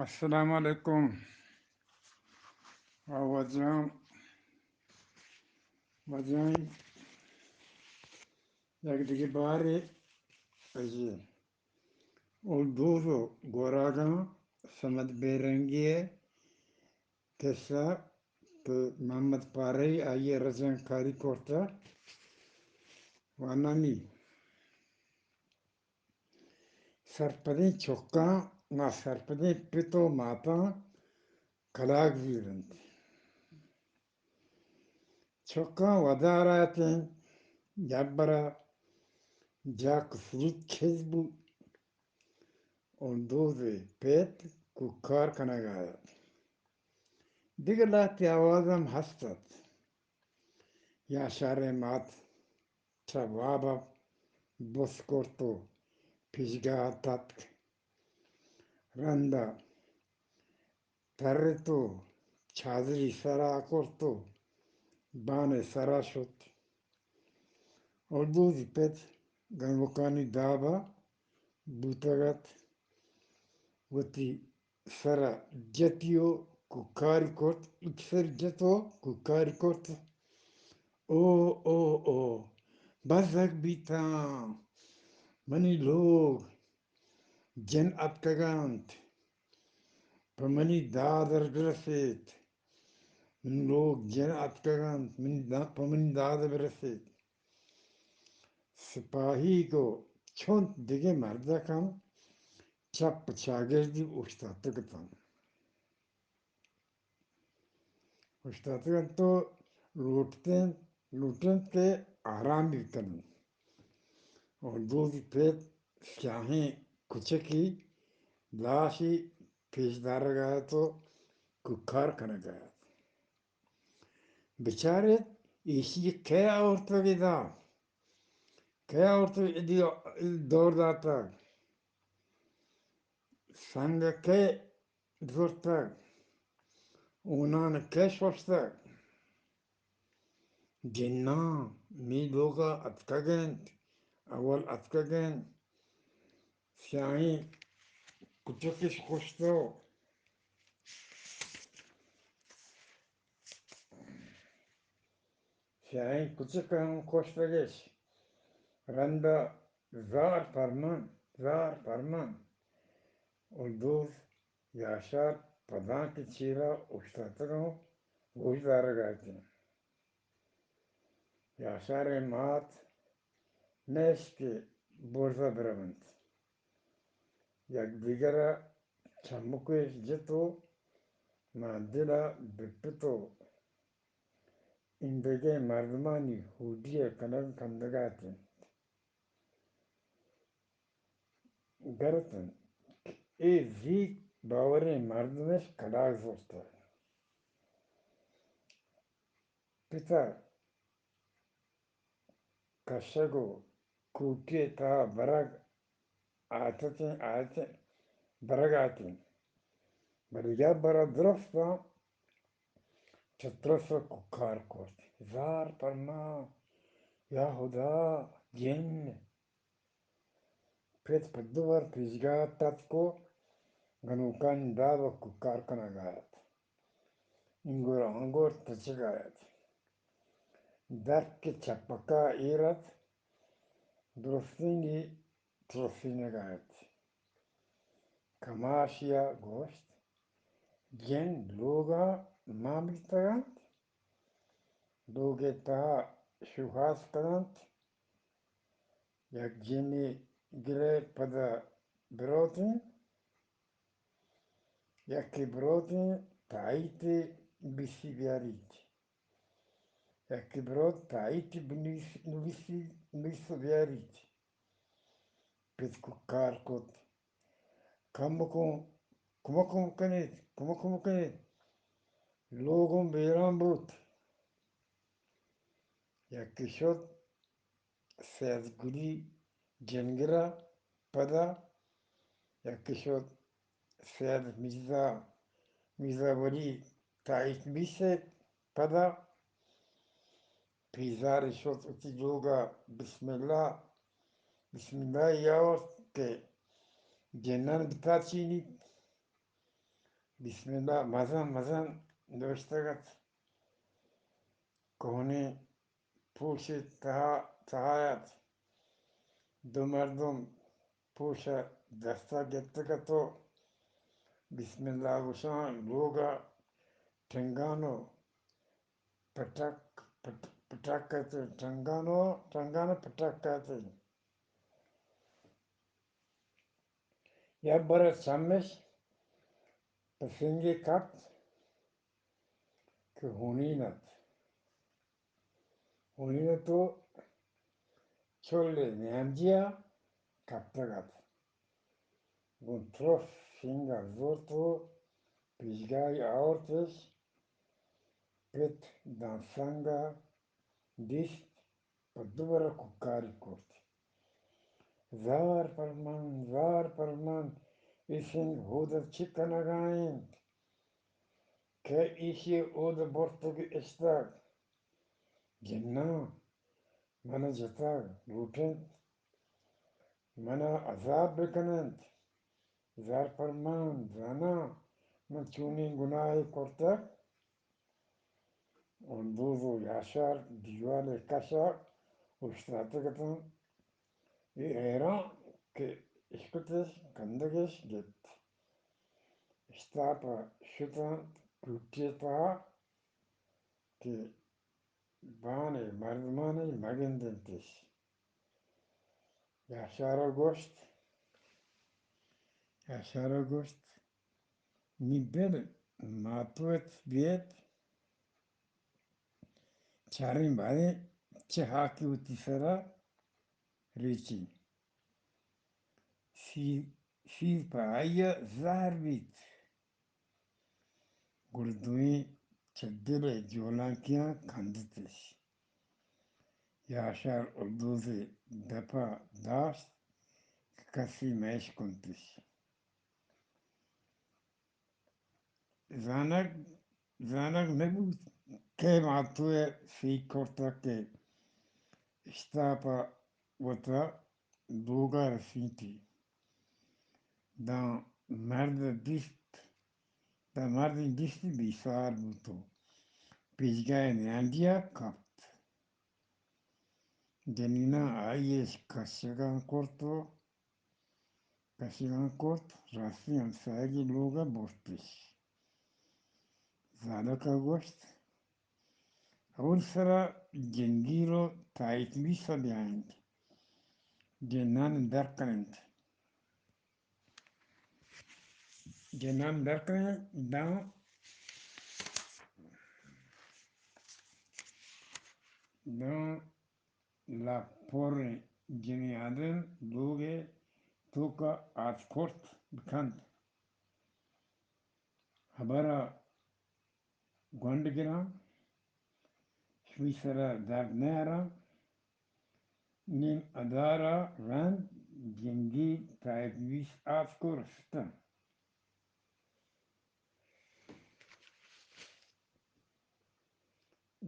السلام علیکم وجام وجائیں یک دیگه باری ازی اردو گوراگا سمت بیرنگی قصہ که محمد پاری آئیے رزن کاری کرتا وانانی سرپدی چکا نا سرپدی پتو ماتا کلاگ ویرند چکا وداراتین جبرا جاک فریت کھزبو اردو پیت کار کنگایا دیگر لاتی آوازم هستد یا شهر مات شبابا بسکرتو پیشگاه تاتک رندا ترتو چادری سرا کرتو بان سرا شد اردو پیت گنوکانی دابا بوتگت وتی سرا جتیو کاری کرت اکثر جتو کاری کرت او او او بزرگ بیتا منی لوگ جن اتکگانت پمنی دادر برسید من لوگ جن اتکگانت پمنی دادر برسید سپاہی کو چھونت دیگه مرده کم چپ چاگردی اشتاتگتن تو لوٹن کے آرام بھی کرن اور دودھ پیت سیاہیں کچکی لاشی پیشدار گیا تو ککار کنے گیا بیچارے اسی کیا عورتوں کی دا کیا عورتوں کی دور داتا سنگ کے دورتا انہوں نے کیش وشتا جنہ می لوگا اتکگن اول اتکگن سیاہیں کچکش خوشتو سیاہیں کچکن خوشتگش رندا زار فرمان اور دوز یاشار پدان کی چیرا اشتاتگاں گوش دار گاتی یاشار مات نیش کے بورزا برمند یک دیگرا چمکوش جتو ما دلا بپتو اندگے مردمانی ہودی کنن کندگاتی گرتن ای زیگ باوری مردمش کلاگ زوستا پتا کشگو کوکی تا برگ آتن برگ آتن برگا برا درستا چترسا ککار کرد زار فرما یا خدا جن پیت پدوار پیشگاه تات کو گنوکان دابا ککار کنگایت انگور انگور تچگایت درک چپکا ایرت درستینگی ترسینگایت کماشیا گوشت جن لوگا ماملتگانت لوگے تا شوخاس کنانت یک جنی گرے پدا بروتین یکی بروتین تایتی بیسی بیاریت یکی بروت تایتی نویسو بیاریت پیت ککار کت کمکم کنید لوگوں بیران بود یکی شد سید گلی جنگرا پدا یکی شد سید میرزا ولی تایت میشه پدا پیزاری شد اتی لوگا بسم الله یاورد که جنان بتا چینید Bismillah, mazan mazan döştegat. Kohoni puşi tahayat. Dumardum puşa dasta gettegato. Bismillah guşan loga tengano patak patakate tengano patakate. Ya bara sammeş pasinge kat ke honinat. Honinato çolle nemcia kaptagat. Un trof finga zorto pizgai aortes pet dansanga dis padubara kukari kort. Zar parman isin huda chikanagain ke ishi oda bortogi estak jenna mana jatar lutent mana azab bekanent zar parman zana man chuni gunai kortak onduzu yaşar divale kaşar uçtratıgatan era ke iskutis kandages get stapa şutan kutiyata ke bane mardmane magendentes yaşar agost niber matuet viet charin bade çehaki utisara riçi si paaya zarbit gurduyi çaddire jolankiya kanditis yaşar olduzi depa daş kasi meş kuntis zanak zanak ne bu ke matue fi korta ke stapa wata dogar finti dan merde dist da mardin disti bisar buto pizgayen yandiya kapt denina ayes kasigan kort rasiyan sagi loga bortis zanak agost أول سرة جنجيرو تايت ميسا بياند جنان دركنت جنان دركنت دان لا porre geniaden doge toka atkort bekannt. Habara Gondegera, Schwissera Dagnera, Nim Adara Ran Gengi Taibvis Atkorsta.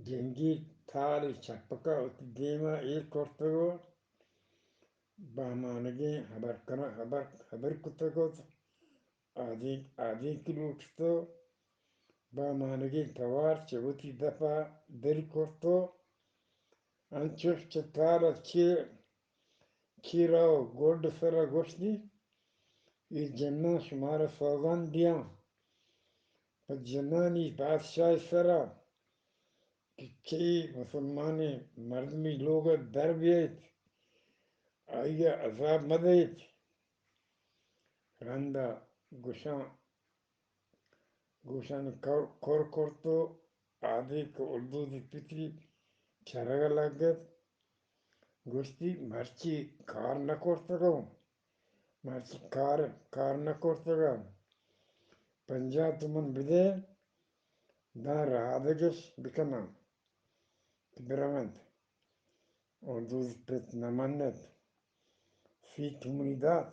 Gengi Tari Chapaka Dima Il Kortago Bamanagi haber kutagot adi kiluksto Bamanagi Tawar Chebuti Dapa Derikorto Anchos Chatara Kirao Gold Sara Goshni is Janna Shumara Sogan Dia but Jannani Badshai Sara Ki Musulmani Mardmi Loga Darbiet Aya Azab Madit Randa Gushan Korkorto Adi Urdu di Pitri Charagalagat Gusti Marchi Karna Kortago Marchi Karna Kortaga Panjatuman Bide Dan Radagis Bikana Bramant Urdu Pit Namanet Fi Comunidad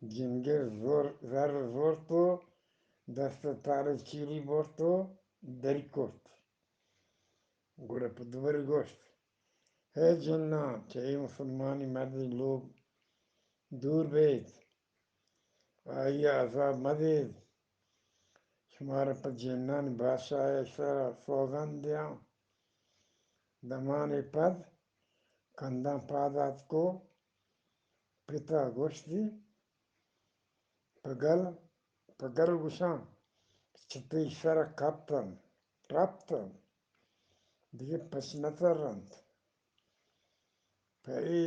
Jinger Zar Zorto Dasta Tare Chiri Borto Derikort Gura Pudvari Ghost ہے جنہ چاہیے مسلمانی مردی لوگ دور بیت آئیے عذاب مدید ہمارے پر جنان بادشاہ سر سوگن دیا دمان پد کندہ پادات کو پتا گوشتی پگل پگل گشان چپی سر کپتن رپتن دیگه پشنترند پئی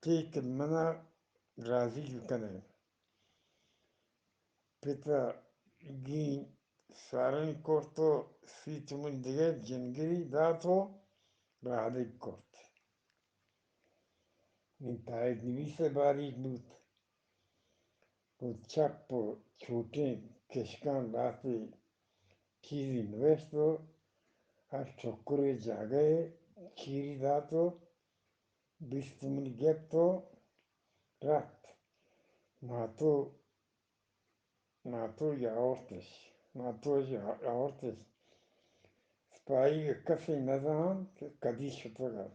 تیک منا راضی کنه پتا گین سارن korto sitimin diye cingiri dato rahadik kort. Nintayet nivise barik nut. Ko çappo çote keşkan lati kizi nvesto har çokure jagaye kiri dato bistumin getto rat. Mato mato yaortes. Mato yaortes. Spayi kafi nazan kadiş otogar.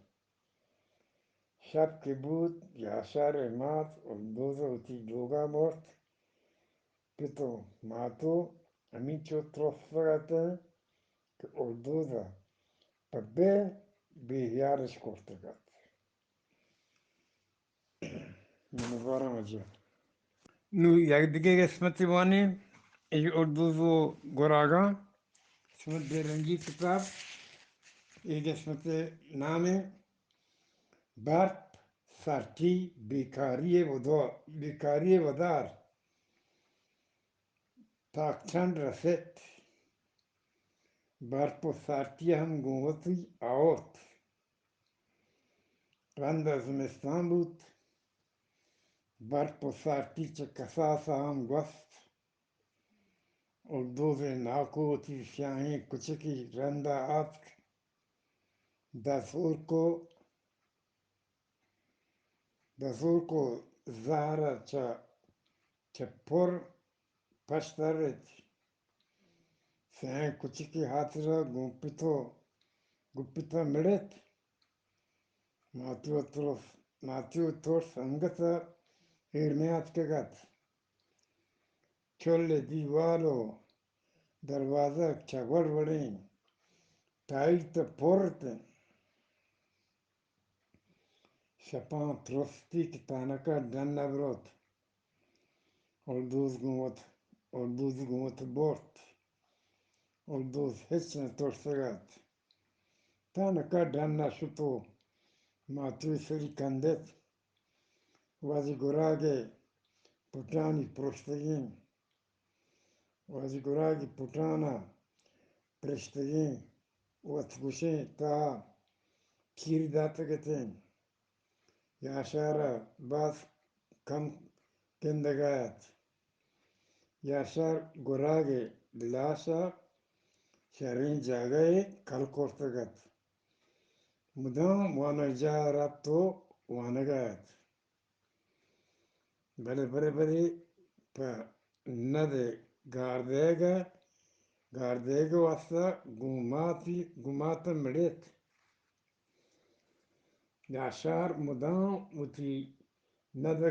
شب که بود Yasar مات اندوزه اوتی دوگا مرد پیتو ماتو همین چو ترفته که اردوزه پا بیهیارش کرده گد منوارم اجا نو یک دیگه قسمتی وانی ای اردوزو گراگا قسمت بیرنگی کتاب ای قسمت نامه برپ سرتی بیکاری ودار تاکچند رسد برپ و سرتی هم گوتی آورد رند زمستان بود برپ و سرتی چه کساسا هم گوست اور دوز ناکوتی سیاهی کچکی رند آتک دسور کو زهره چه پر پشترد سیاهی کچکی حاضره گوپیتا مڑت ماتیو تور سنگتا ایرمیات کے گت چولے دیوالو دروازہ چگوڑ وڑیں تائیت پورتن شپان ترستی کی تانکا ڈن بروت اور دوز گوت بورت اور دوز ہچن ترسگت تانکا ڈن شتو ماتوی سری کندت وازی گراغے پٹانی پرشتگین وازی گراغی پٹانا پرشتگین وات گوشیں تا کیری داتگتیں یاشارا باز کم کندگایت یاشار گراغے دلاشا شرین جاگئے کل کورتگت مدام وانا جا رابطو وانگایت بلے بلے بلے پا نده گاردیگا واسطا گوماتا مڑیت یاشار مدام وتی نده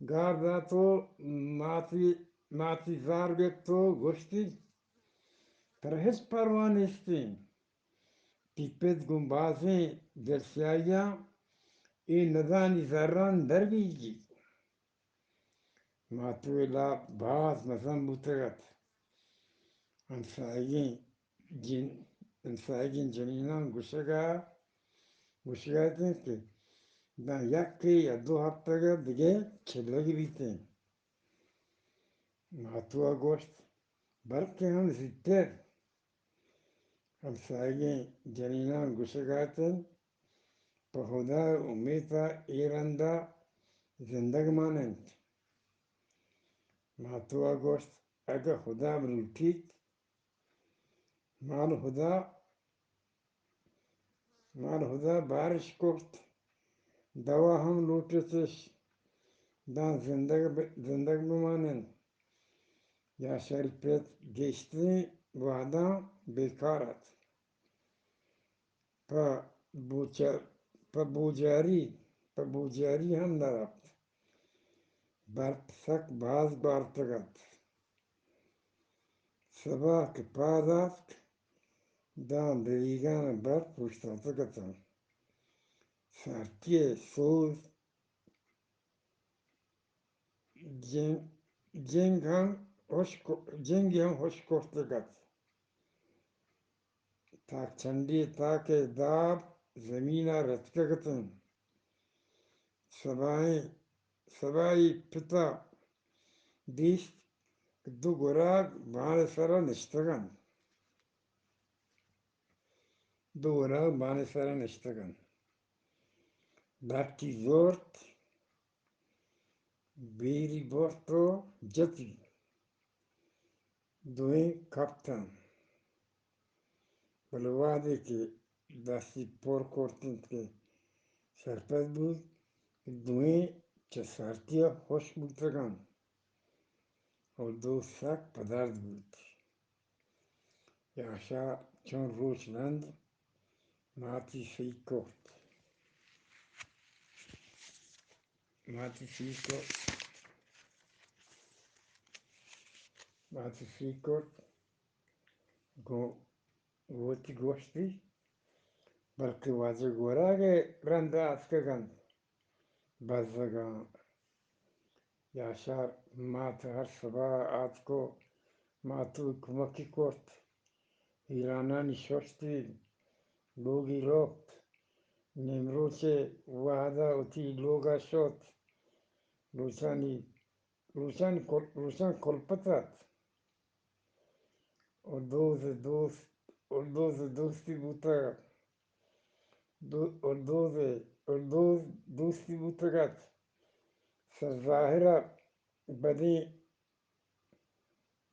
گارداتو ماتی زارگتو گوشتی پر هیچ پروانیستین پیپت گنبازیں درسیایا این ندانی زران درگیگی ماتوی لاب باز مزن بوتگت انسایگین جنینان گوشگایتیں کہ دا یکی یا دو ہفتگا دیگه چلگی بیتیں ماتوا گوشت بلکہ ہم زیدتر انسایگین جنینان گوشگایتیں پا خدا امیتا ایرندا زندگ مانند ماتوا گوشت اگر خدا بلوٹیت مال خدا بارش کرد دوا ہم لوٹتش دان زندگ بمانند یا شرپت گشتیں وعدہ بیکارت پا بوجاری ہم نرفت برف سک باز بارتگت صبح کے پاداست دان دریگان برف پوشتاتگتن سارتی سوز جنگ هم hoş kortegat tak çandi tak dar zemina retkegatın sabahi pita diş du gorak bane sara niştagan du gorak bane sara niştagan dakti zort biri borto jati دوئیں kaptan بلوادی که دستی پر کردند که سرپد بود دوئیں چه سرتیا خوش بودگان و دو سک پدرد بود یاشا چون روش لند ماتی سی کرد ماتی سی کرد گوتی گوشتی بلکه واجه گوراگه رنده اتکگان بزدگان یاشار مات هر sabah at ko matu kumaki kort ایرانانی شوشتی لوگی روکت نمروچه وحدا اتی لوگا شد روشان کلپتت و دوستی بوتا دوستی بوتگت سر ظاهرہ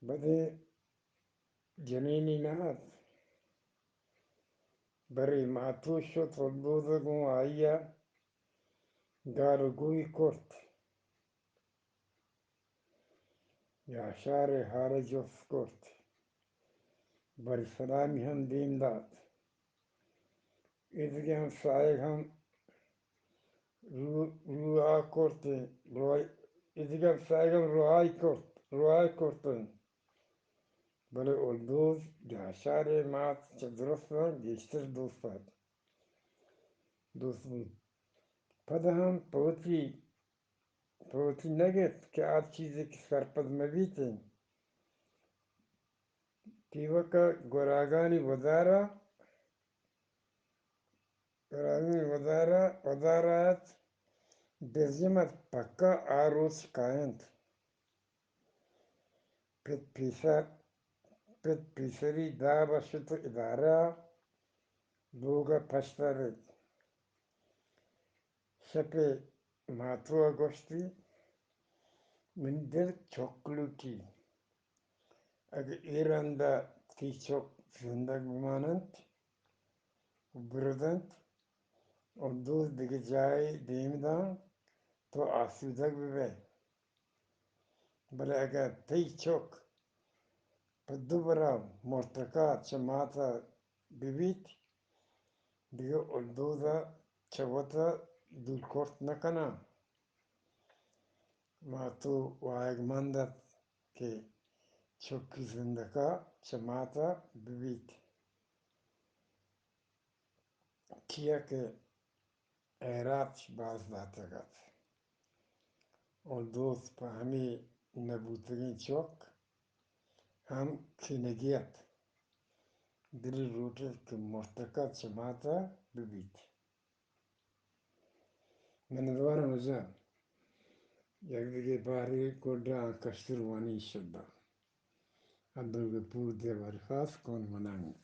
بدی جنینی نهاد برای ماتو شد و گو آیا گالگوی کرد یاشار حال جفت کرد بر سلامی هم دیم داد ادگی هم سایه هم روحا کرد ادگی هم سایه هم روحای کردن بله اولدوز یاشار مات چه درست هم گیشتر دوست بود پده هم پوتی نگید که آد چیزی که سرپد مبیتین تیوکا گوراگانی ودارات بزیمت پکا آروز کایند پت پیسری دابا شد اداره لوگا پشترد شپ ماتوا گوشتی من دل چوکلو کی اگر ایراندا تی çok زندگ بمانند و بردند و دوست دیگه جایی دیمدان تو آسودگ ببه بله اگر تی çok پدو برا مرتکا چه ماتا ببید دیگه اولدوزا چه وطا دول کرد نکنم ماتو وایگ مندد که çok زندگا چه ماتا ببید کیا که ایرات باز داتگد اولدوز پا همی نبوتگین çok هم کنگیت دل روٹر که مرتکا چه ماتا ببید من دوارم ازا یک دیگه باری کدا کشتروانی شد اندرگه پور دیواری خواست کن منانگ